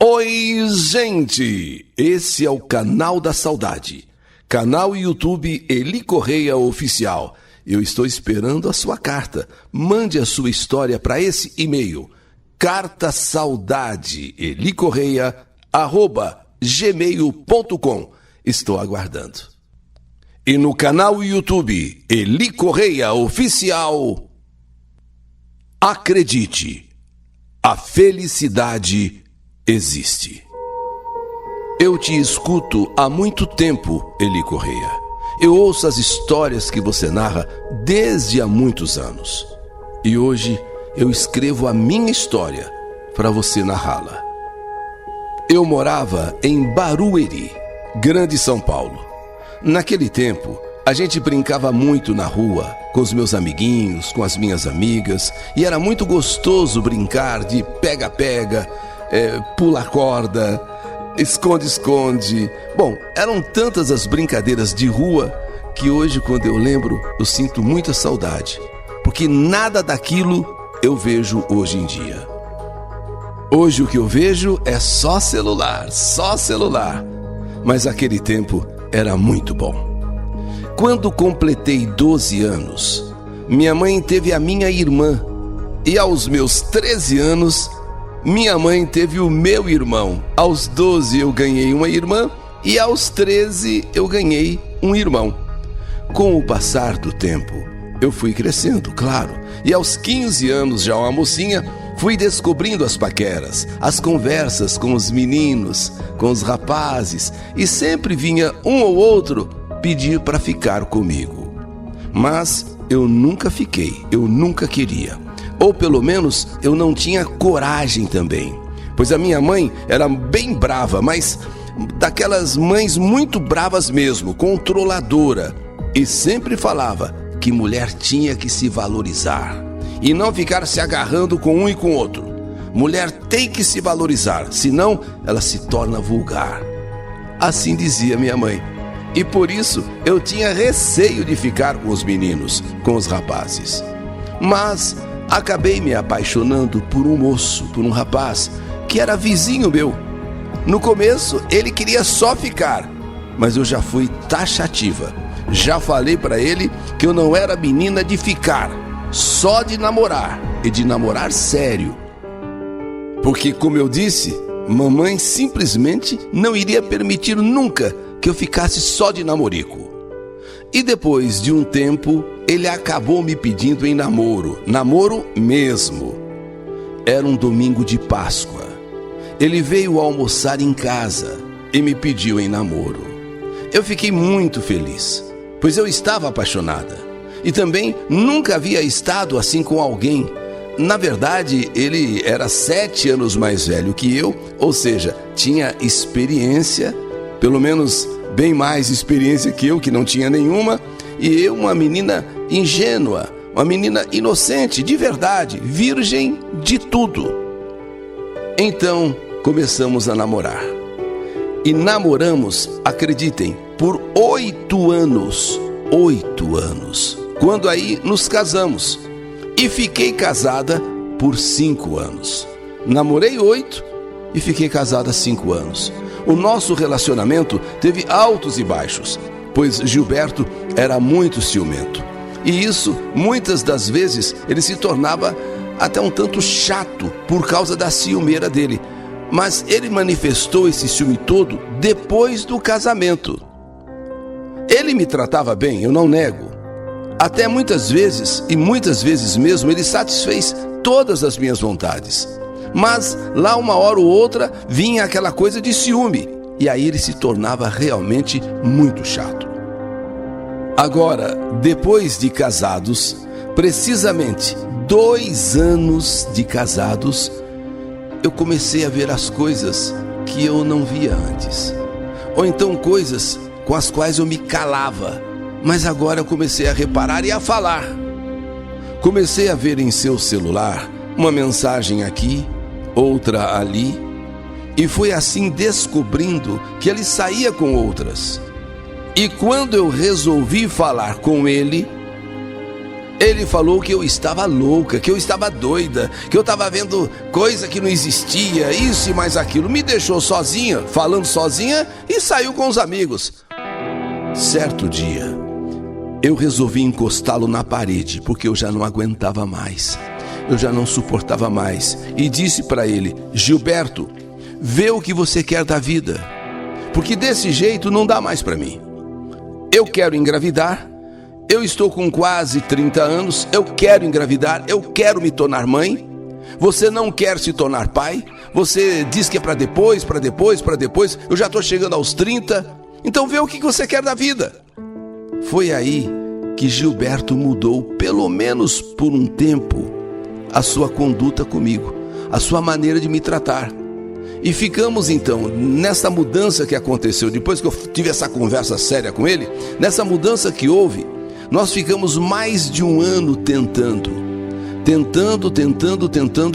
Oi, gente! Esse é o Canal da Saudade. Canal YouTube Eli Correia Oficial. Eu estou esperando a sua carta. Mande a sua história para esse e-mail. cartasaudadeelicorreia@gmail.com. Estou aguardando. E no canal YouTube Eli Correia Oficial, acredite, a felicidade existe. Eu te escuto há muito tempo, Eli Correia. Eu ouço as histórias que você narra desde há muitos anos. E hoje eu escrevo a minha história para você narrá-la. Eu morava em Barueri, Grande São Paulo. Naquele tempo, a gente brincava muito na rua, com os meus amiguinhos, com as minhas amigas, e era muito gostoso brincar de pega-pega, pula corda, esconde-esconde. Bom, eram tantas as brincadeiras de rua que hoje, quando eu lembro, eu sinto muita saudade, porque nada daquilo eu vejo hoje em dia. Hoje o que eu vejo é só celular. Mas aquele tempo era muito bom. Quando completei 12 anos, minha mãe teve a minha irmã, e aos meus 13 anos, minha mãe teve o meu irmão. Aos 12 eu ganhei uma irmã e aos 13 eu ganhei um irmão. Com o passar do tempo, eu fui crescendo, claro, e aos 15 anos, já uma mocinha, fui descobrindo as paqueras, as conversas com os meninos, com os rapazes, e sempre vinha um ou outro pedir para ficar comigo. Mas eu nunca fiquei, eu nunca queria. Ou pelo menos eu não tinha coragem também, pois a minha mãe era bem brava, mas daquelas mães muito bravas mesmo, controladora, e sempre falava que mulher tinha que se valorizar e não ficar se agarrando com um e com outro. Mulher tem que se valorizar, senão ela se torna vulgar. Assim dizia minha mãe, e por isso eu tinha receio de ficar com os meninos, com os rapazes. Mas acabei me apaixonando por um moço, por um rapaz, que era vizinho meu. No começo, ele queria só ficar, mas eu já fui taxativa. Já falei para ele que eu não era menina de ficar, só de namorar, e de namorar sério. Porque, como eu disse, mamãe simplesmente não iria permitir nunca que eu ficasse só de namorico. E depois de um tempo, ele acabou me pedindo em namoro mesmo. Era um domingo de Páscoa. Ele veio almoçar em casa e me pediu em namoro. Eu fiquei muito feliz, pois eu estava apaixonada. E também nunca havia estado assim com alguém. Na verdade, ele era 7 anos mais velho que eu, ou seja, tinha experiência, pelo menos bem mais experiência que eu, que não tinha nenhuma, e eu, uma menina ingênua, uma menina inocente, de verdade, virgem de tudo. Então, começamos a namorar. E namoramos, acreditem, por 8 anos. 8 anos. Quando aí nos casamos. E fiquei casada por 5 anos. Namorei 8 e fiquei casada 5 anos. O nosso relacionamento teve altos e baixos, pois Gilberto era muito ciumento. E isso, muitas das vezes, ele se tornava até um tanto chato por causa da ciumeira dele. Mas ele manifestou esse ciúme todo depois do casamento. Ele me tratava bem, eu não nego. Até muitas vezes, e muitas vezes mesmo, ele satisfez todas as minhas vontades. Mas lá uma hora ou outra vinha aquela coisa de ciúme, e aí ele se tornava realmente muito chato. Agora, depois de casados, precisamente 2 anos de casados, eu comecei a ver as coisas que eu não via antes. Ou então coisas com as quais eu me calava, mas agora eu comecei a reparar e a falar. Comecei a ver em seu celular uma mensagem aqui, outra ali, e fui assim descobrindo que ele saía com outras. E quando eu resolvi falar com ele, Ele falou que eu estava louca, que eu estava doida, que eu estava vendo coisa que não existia, isso e mais aquilo. Me deixou sozinha, falando sozinha, e saiu com os amigos. Certo dia, eu resolvi encostá-lo na parede, porque eu já não aguentava mais. Eu já não suportava mais. E disse para ele: Gilberto, vê o que você quer da vida, porque desse jeito não dá mais para mim. Eu quero engravidar. Eu estou com quase 30 anos, eu quero engravidar, eu quero me tornar mãe. Você não quer se tornar pai, você diz que é para depois, eu já estou chegando aos 30, então vê o que você quer da vida. Foi aí que Gilberto mudou, pelo menos por um tempo, a sua conduta comigo, a sua maneira de me tratar. E ficamos então, nessa mudança que aconteceu, depois que eu tive essa conversa séria com ele, nessa mudança que houve, nós ficamos mais de um ano tentando,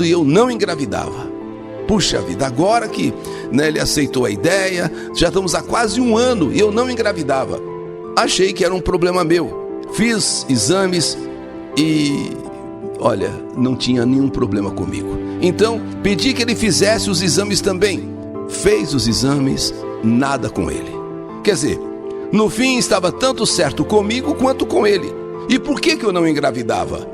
e eu não engravidava. Puxa vida, agora que ele aceitou a ideia, já estamos há quase um ano e eu não engravidava. Achei que era um problema meu. Fiz exames e, olha, não tinha nenhum problema comigo. Então, pedi que ele fizesse os exames também. Fez os exames, nada com ele. Quer dizer, no fim estava tanto certo comigo quanto com ele. E por que eu não engravidava?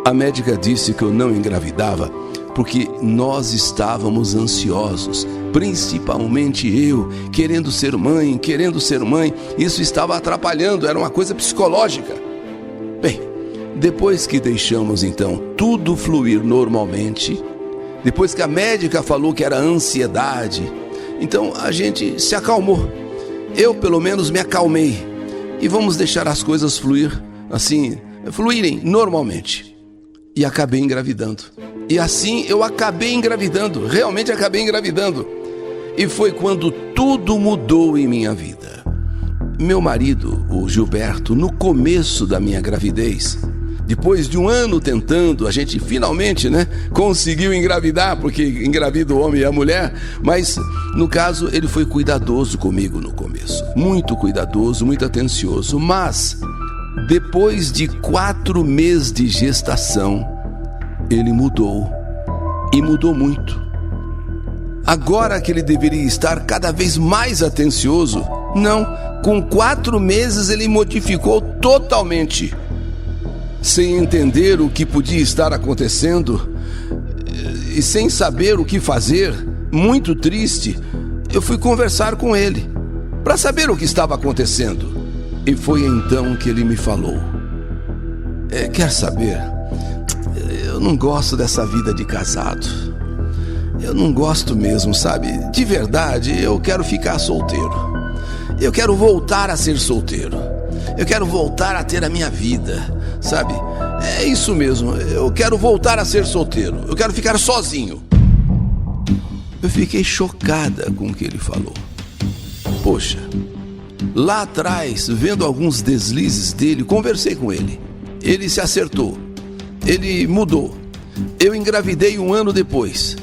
A médica disse que eu não engravidava porque nós estávamos ansiosos, principalmente eu, querendo ser mãe. Isso estava atrapalhando, era uma coisa psicológica. Bem, depois que deixamos então tudo fluir normalmente, depois que a médica falou que era ansiedade, então a gente se acalmou. Eu pelo menos me acalmei. E vamos deixar as coisas fluírem normalmente. E acabei engravidando. E assim eu acabei engravidando, realmente acabei engravidando. E foi quando tudo mudou em minha vida. Meu marido, o Gilberto, no começo da minha gravidez, depois de um ano tentando, a gente finalmente, conseguiu engravidar, porque engravida o homem e a mulher, mas no caso ele foi cuidadoso comigo no começo, muito cuidadoso, muito atencioso, mas depois de 4 meses de gestação, ele mudou, e mudou muito. Agora que ele deveria estar cada vez mais atencioso, não, com 4 meses ele modificou totalmente. Sem entender o que podia estar acontecendo e sem saber o que fazer, muito triste, eu fui conversar com ele para saber o que estava acontecendo. E foi então que ele me falou: quer saber? Eu não gosto dessa vida de casado. Eu não gosto mesmo, sabe? De verdade, eu quero ficar solteiro. Eu quero voltar a ser solteiro. Eu quero voltar a ter a minha vida, sabe? É isso mesmo, eu quero voltar a ser solteiro. Eu quero ficar sozinho. Eu fiquei chocada com o que ele falou. Poxa, lá atrás, vendo alguns deslizes dele, conversei com ele. Ele se acertou. Ele mudou. Eu engravidei 1 ano depois.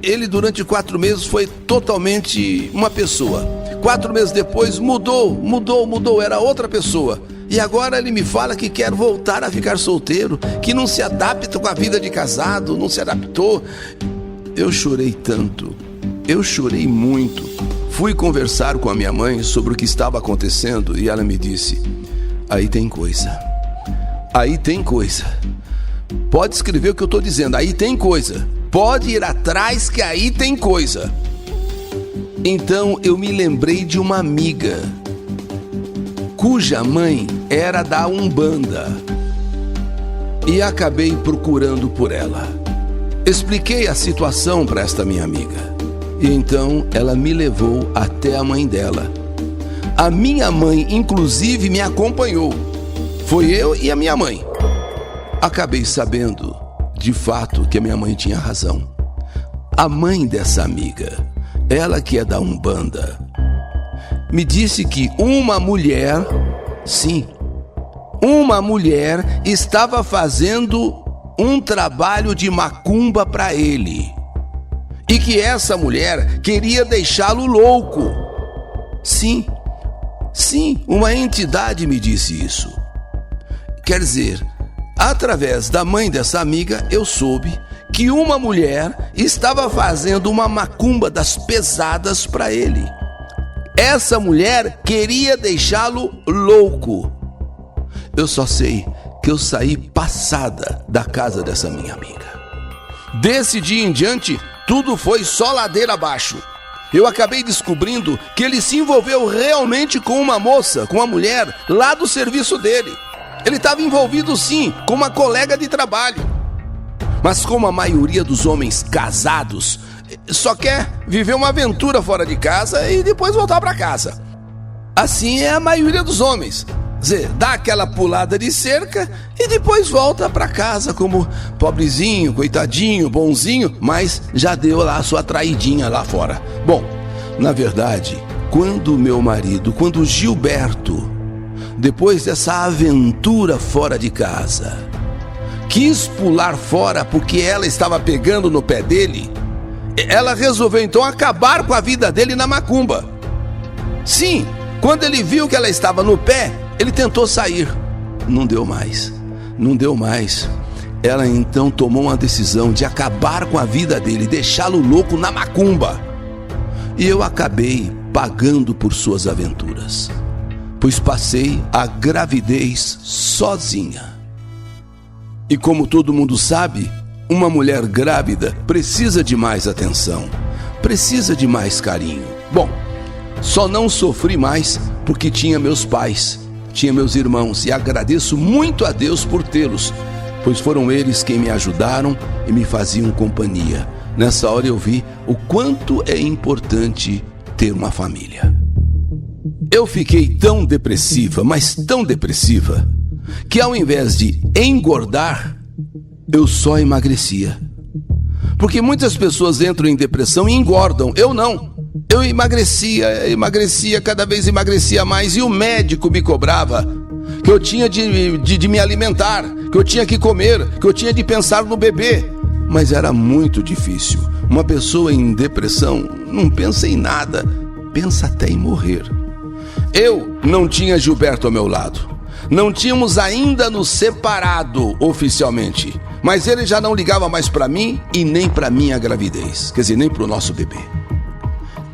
Ele durante 4 meses foi totalmente uma pessoa. 4 meses depois mudou, era outra pessoa. E agora ele me fala que quer voltar a ficar solteiro, que não se adapta com a vida de casado, não se adaptou. Eu chorei tanto, eu chorei muito. Fui conversar com a minha mãe sobre o que estava acontecendo e ela me disse: aí tem coisa. Pode escrever o que eu estou dizendo, aí tem coisa. Pode ir atrás que aí tem coisa. Então eu me lembrei de uma amiga cuja mãe era da Umbanda e acabei procurando por ela. Expliquei a situação para esta minha amiga e então ela me levou até a mãe dela. A minha mãe inclusive me acompanhou. Foi eu e a minha mãe. Acabei sabendo de fato que a minha mãe tinha razão. A mãe dessa amiga, ela que é da Umbanda, me disse que uma mulher estava fazendo um trabalho de macumba para ele e que essa mulher queria deixá-lo louco. Sim, uma entidade me disse isso. Quer dizer, Através da mãe dessa amiga, eu soube que uma mulher estava fazendo uma macumba das pesadas para ele. Essa mulher queria deixá-lo louco. Eu só sei que eu saí passada da casa dessa minha amiga. Desse dia em diante, tudo foi só ladeira abaixo. Eu acabei descobrindo que ele se envolveu realmente com uma moça, com uma mulher lá do serviço dele. Ele estava envolvido sim, com uma colega de trabalho. Mas como a maioria dos homens casados só quer viver uma aventura fora de casa e depois voltar para casa. Assim é a maioria dos homens. Quer dizer, dá aquela pulada de cerca e depois volta para casa como pobrezinho, coitadinho, bonzinho, mas já deu lá a sua traidinha lá fora. Bom, na verdade, quando o Gilberto, depois dessa aventura fora de casa, quis pular fora porque ela estava pegando no pé dele, ela resolveu então acabar com a vida dele na macumba. Sim, quando ele viu que ela estava no pé, ele tentou sair. Não deu mais. Ela então tomou uma decisão de acabar com a vida dele, deixá-lo louco na macumba. E eu acabei pagando por suas aventuras, pois passei a gravidez sozinha. E como todo mundo sabe, uma mulher grávida precisa de mais atenção, precisa de mais carinho. Bom, só não sofri mais porque tinha meus pais, tinha meus irmãos, e agradeço muito a Deus por tê-los, pois foram eles quem me ajudaram e me faziam companhia. Nessa hora eu vi o quanto é importante ter uma família. Eu fiquei tão depressiva, mas tão depressiva, que ao invés de engordar, eu só emagrecia. Porque muitas pessoas entram em depressão e engordam, eu não. Eu emagrecia, cada vez emagrecia mais, e o médico me cobrava que eu tinha de me alimentar, que eu tinha que comer, que eu tinha de pensar no bebê. Mas era muito difícil. Uma pessoa em depressão não pensa em nada, pensa até em morrer. Eu não tinha Gilberto ao meu lado. Não tínhamos ainda nos separado oficialmente, mas ele já não ligava mais para mim e nem para minha gravidez, quer dizer, nem para o nosso bebê.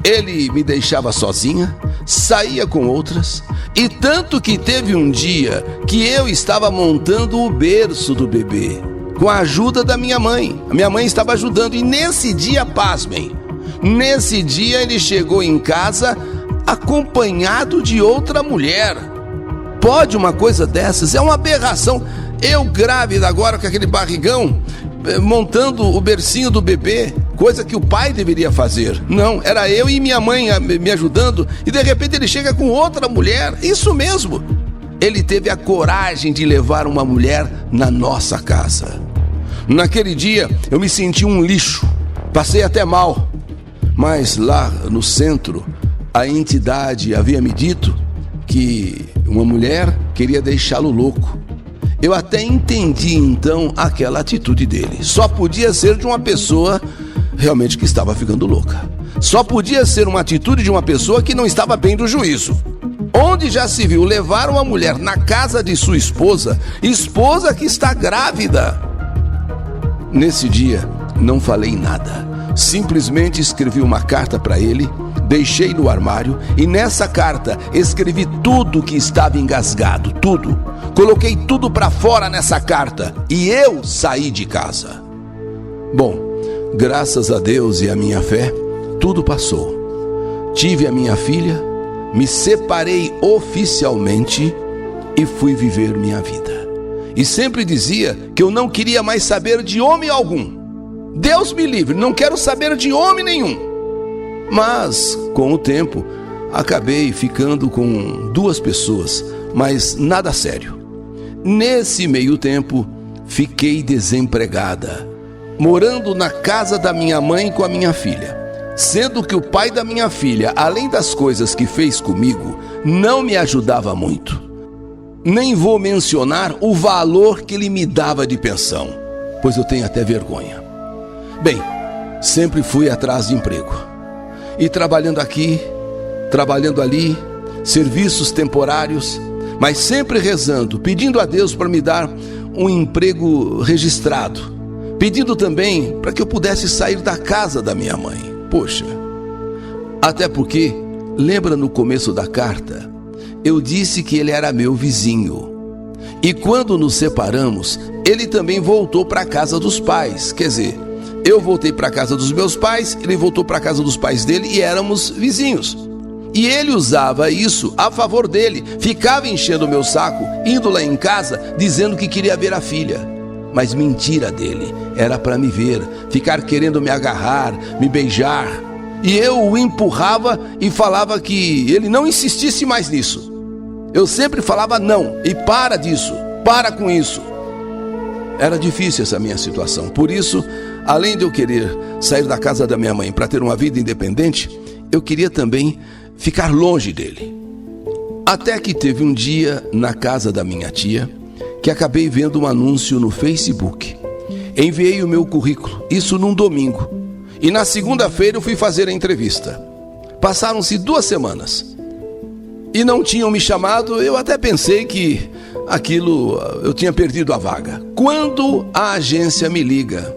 Ele me deixava sozinha, saía com outras, e tanto que teve um dia que eu estava montando o berço do bebê, com a ajuda da minha mãe. A minha mãe estava ajudando, e nesse dia, pasmem, nesse dia ele chegou em casa acompanhado de outra mulher. Pode uma coisa dessas? É uma aberração. Eu grávida agora com aquele barrigão, montando o bercinho do bebê, coisa que o pai deveria fazer. Não, era eu e minha mãe me ajudando, e de repente ele chega com outra mulher. Isso mesmo, ele teve a coragem de levar uma mulher na nossa casa. Naquele dia eu me senti um lixo, passei até mal, mas lá no centro a entidade havia me dito que uma mulher queria deixá-lo louco. Eu até entendi então aquela atitude dele. Só podia ser de uma pessoa realmente que estava ficando louca. Só podia ser uma atitude de uma pessoa que não estava bem do juízo. Onde já se viu levar uma mulher na casa de sua esposa que está grávida? Nesse dia não falei nada. Simplesmente escrevi uma carta para ele, deixei no armário, e nessa carta escrevi tudo que estava engasgado, tudo. Coloquei tudo para fora nessa carta e eu saí de casa. Bom, graças a Deus e à minha fé, tudo passou. Tive a minha filha, me separei oficialmente e fui viver minha vida. E sempre dizia que eu não queria mais saber de homem algum. Deus me livre, não quero saber de homem nenhum. Mas, com o tempo, acabei ficando com 2 pessoas, mas nada sério. Nesse meio tempo, fiquei desempregada, morando na casa da minha mãe com a minha filha, sendo que o pai da minha filha, além das coisas que fez comigo, não me ajudava muito. Nem vou mencionar o valor que ele me dava de pensão, pois eu tenho até vergonha. Bem, sempre fui atrás de emprego, e trabalhando aqui, trabalhando ali, serviços temporários, mas sempre rezando, pedindo a Deus para me dar um emprego registrado, pedindo também para que eu pudesse sair da casa da minha mãe. Poxa, até porque, lembra no começo da carta, eu disse que ele era meu vizinho. E quando nos separamos, ele também voltou para a casa dos pais. Quer dizer, eu voltei para a casa dos meus pais, ele voltou para a casa dos pais dele e éramos vizinhos. E ele usava isso a favor dele, ficava enchendo o meu saco, indo lá em casa, dizendo que queria ver a filha. Mas mentira dele, era para me ver, ficar querendo me agarrar, me beijar. E eu o empurrava e falava que ele não insistisse mais nisso. Eu sempre falava não, e para disso, para com isso. Era difícil essa minha situação, por isso, além de eu querer sair da casa da minha mãe para ter uma vida independente, eu queria também ficar longe dele. Até que teve um dia na casa da minha tia, que acabei vendo um anúncio no Facebook. Enviei o meu currículo, isso num domingo. E na segunda-feira eu fui fazer a entrevista. Passaram-se 2 semanas. E não tinham me chamado, eu até pensei que eu tinha perdido a vaga. Quando a agência me liga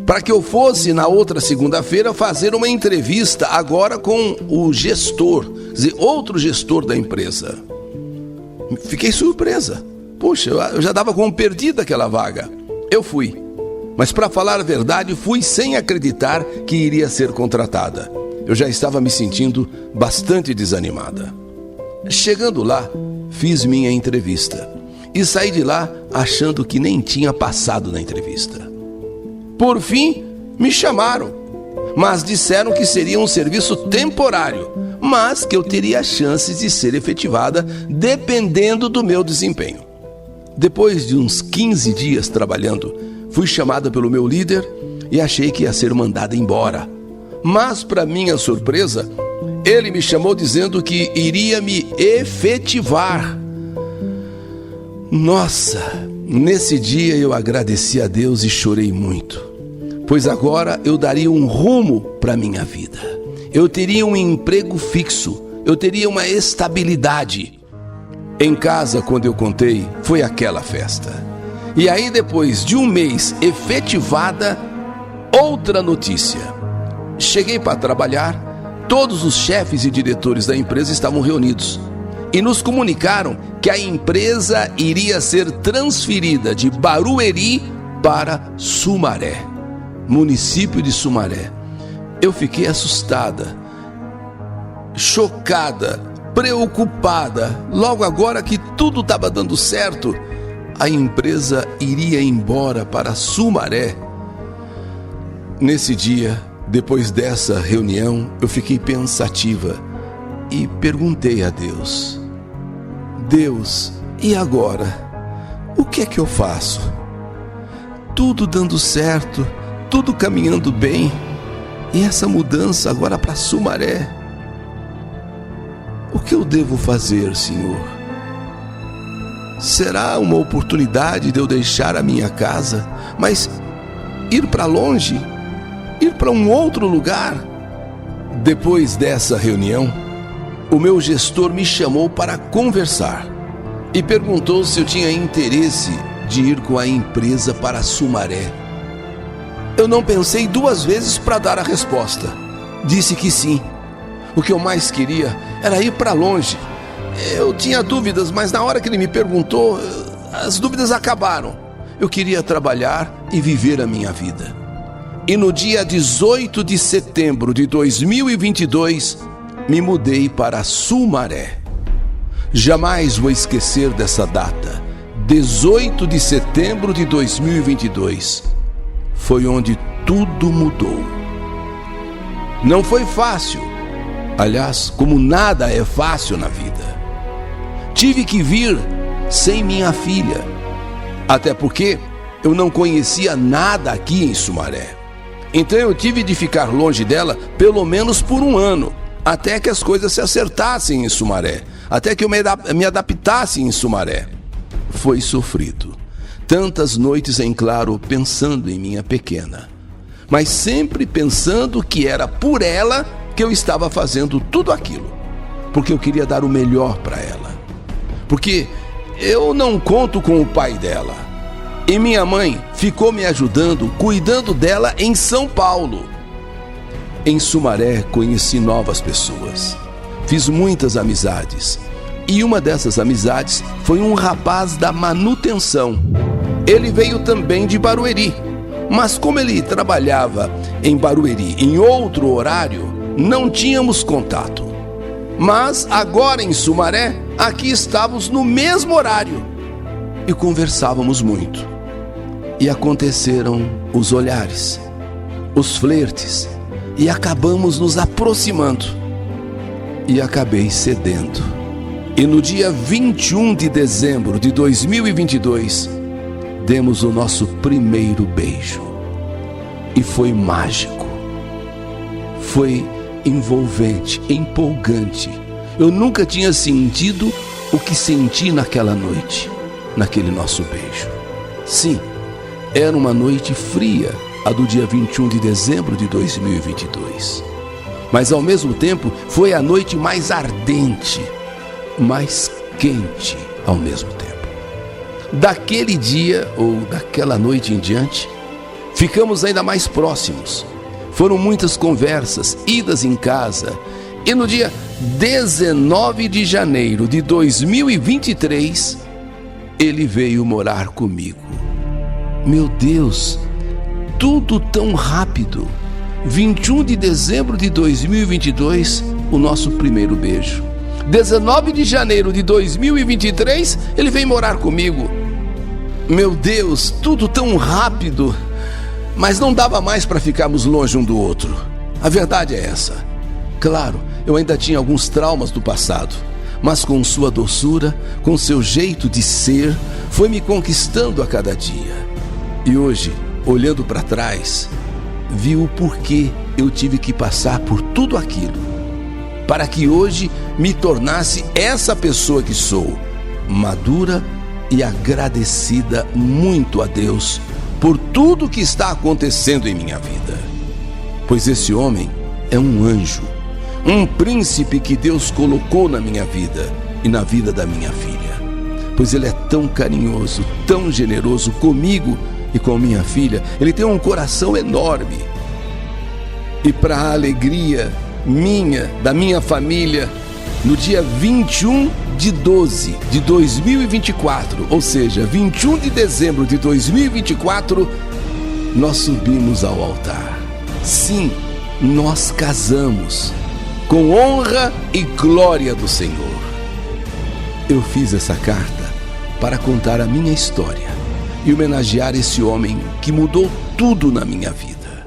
para que eu fosse na outra segunda-feira fazer uma entrevista agora com o gestor, quer dizer, outro gestor da empresa. Fiquei surpresa. Puxa, eu já dava como perdida aquela vaga. Eu fui. Mas para falar a verdade, fui sem acreditar que iria ser contratada. Eu já estava me sentindo bastante desanimada. Chegando lá, fiz minha entrevista e saí de lá achando que nem tinha passado na entrevista. Por fim, me chamaram, mas disseram que seria um serviço temporário, mas que eu teria chances de ser efetivada dependendo do meu desempenho. Depois de uns 15 dias trabalhando, fui chamada pelo meu líder e achei que ia ser mandada embora. Mas, para minha surpresa, ele me chamou dizendo que iria me efetivar. Nossa, nesse dia eu agradeci a Deus e chorei muito, pois agora eu daria um rumo para minha vida. Eu teria um emprego fixo, eu teria uma estabilidade. Em casa, quando eu contei, foi aquela festa. E aí, depois de um mês efetivada, outra notícia. Cheguei para trabalhar, todos os chefes e diretores da empresa estavam reunidos e nos comunicaram que a empresa iria ser transferida de Barueri para Sumaré, município de Sumaré. Eu fiquei assustada, chocada, preocupada. Logo agora que tudo estava dando certo, a empresa iria embora para Sumaré. Nesse dia, depois dessa reunião, eu fiquei pensativa e perguntei a Deus: Deus, e agora? O que é que eu faço? Tudo dando certo, tudo caminhando bem, e essa mudança agora para Sumaré. O que eu devo fazer, Senhor? Será uma oportunidade de eu deixar a minha casa, mas ir para longe? Ir para um outro lugar? Depois dessa reunião, o meu gestor me chamou para conversar e perguntou se eu tinha interesse de ir com a empresa para Sumaré. Eu não pensei 2 vezes para dar a resposta. Disse que sim. O que eu mais queria era ir para longe. Eu tinha dúvidas, mas na hora que ele me perguntou, as dúvidas acabaram. Eu queria trabalhar e viver a minha vida. E no dia 18 de setembro de 2022, me mudei para Sumaré. Jamais vou esquecer dessa data. 18 de setembro de 2022. Foi onde tudo mudou. Não foi fácil. Aliás, como nada é fácil na vida. Tive que vir sem minha filha. Até porque eu não conhecia nada aqui em Sumaré. Então eu tive de ficar longe dela pelo menos por 1 ano, até que as coisas se acertassem em Sumaré, até que eu me adaptasse em Sumaré. Foi sofrido. Tantas noites em claro pensando em minha pequena, mas sempre pensando que era por ela que eu estava fazendo tudo aquilo, porque eu queria dar o melhor para ela, porque eu não conto com o pai dela. E minha mãe ficou me ajudando, cuidando dela em São Paulo. Em Sumaré conheci novas pessoas. Fiz muitas amizades. E uma dessas amizades foi um rapaz da manutenção. Ele veio também de Barueri. Mas como ele trabalhava em Barueri em outro horário, não tínhamos contato. Mas agora em Sumaré, aqui estávamos no mesmo horário. E conversávamos muito. E aconteceram os olhares, os flertes, e acabamos nos aproximando. E acabei cedendo. E no dia 21 de dezembro de 2022, demos o nosso primeiro beijo. E foi mágico. Foi envolvente, empolgante. Eu nunca tinha sentido o que senti naquela noite, naquele nosso beijo. Sim, era uma noite fria, a do dia 21 de dezembro de 2022. Mas ao mesmo tempo foi a noite mais ardente, mais quente ao mesmo tempo. Daquele dia ou daquela noite em diante, ficamos ainda mais próximos. Foram muitas conversas, idas em casa. E no dia 19 de janeiro de 2023, ele veio morar comigo. Meu Deus, tudo tão rápido. 21 de dezembro de 2022, o nosso primeiro beijo. 19 de janeiro de 2023, ele veio morar comigo. Meu Deus, tudo tão rápido. Mas não dava mais para ficarmos longe um do outro. A verdade é essa. Claro, eu ainda tinha alguns traumas do passado, mas com sua doçura, com seu jeito de ser, foi me conquistando a cada dia. E hoje, olhando para trás, vi o porquê eu tive que passar por tudo aquilo, para que hoje me tornasse essa pessoa que sou, madura e agradecida muito a Deus por tudo que está acontecendo em minha vida. Pois esse homem é um anjo, um príncipe que Deus colocou na minha vida e na vida da minha filha. Pois ele é tão carinhoso, tão generoso comigo e com minha filha. Ele tem um coração enorme. E para a alegria minha, da minha família, no dia 21 de 12 de 2024, ou seja, 21 de dezembro de 2024, nós subimos ao altar. Sim, nós casamos, com honra e glória do Senhor. Eu fiz essa carta para contar a minha história e homenagear esse homem que mudou tudo na minha vida.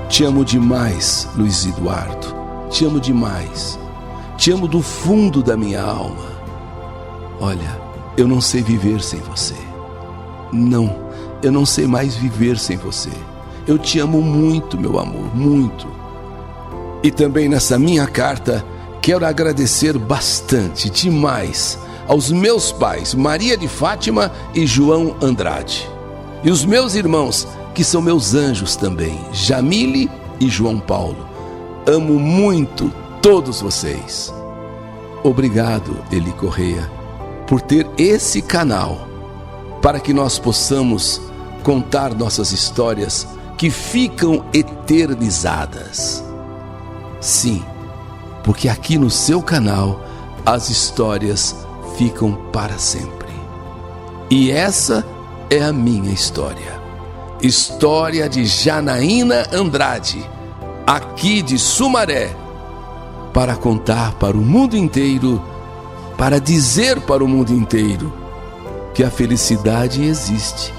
Te amo demais, Luiz Eduardo. Te amo demais. Te amo do fundo da minha alma. Olha, eu não sei viver sem você. Não, eu não sei mais viver sem você. Eu te amo muito, meu amor, muito. E também nessa minha carta, quero agradecer bastante, demais, aos meus pais, Maria de Fátima e João Andrade. E os meus irmãos, que são meus anjos também, Jamile e João Paulo. Amo muito todos vocês. Obrigado, Eli Correia, por ter esse canal, para que nós possamos contar nossas histórias que ficam eternizadas. Sim, porque aqui no seu canal as histórias ficam para sempre. E essa é a minha história. História de Janaína Andrade, aqui de Sumaré, para contar para o mundo inteiro, para dizer para o mundo inteiro que a felicidade existe.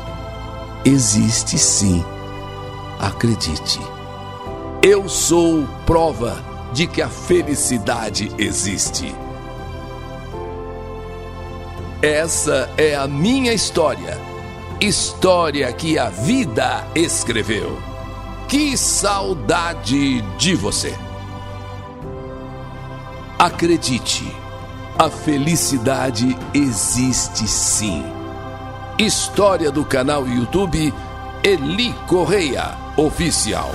Existe sim, acredite. Eu sou prova de que a felicidade existe. Essa é a minha história, história que a vida escreveu. Que saudade de você! Acredite, a felicidade existe sim. História do canal YouTube Eli Correia Oficial.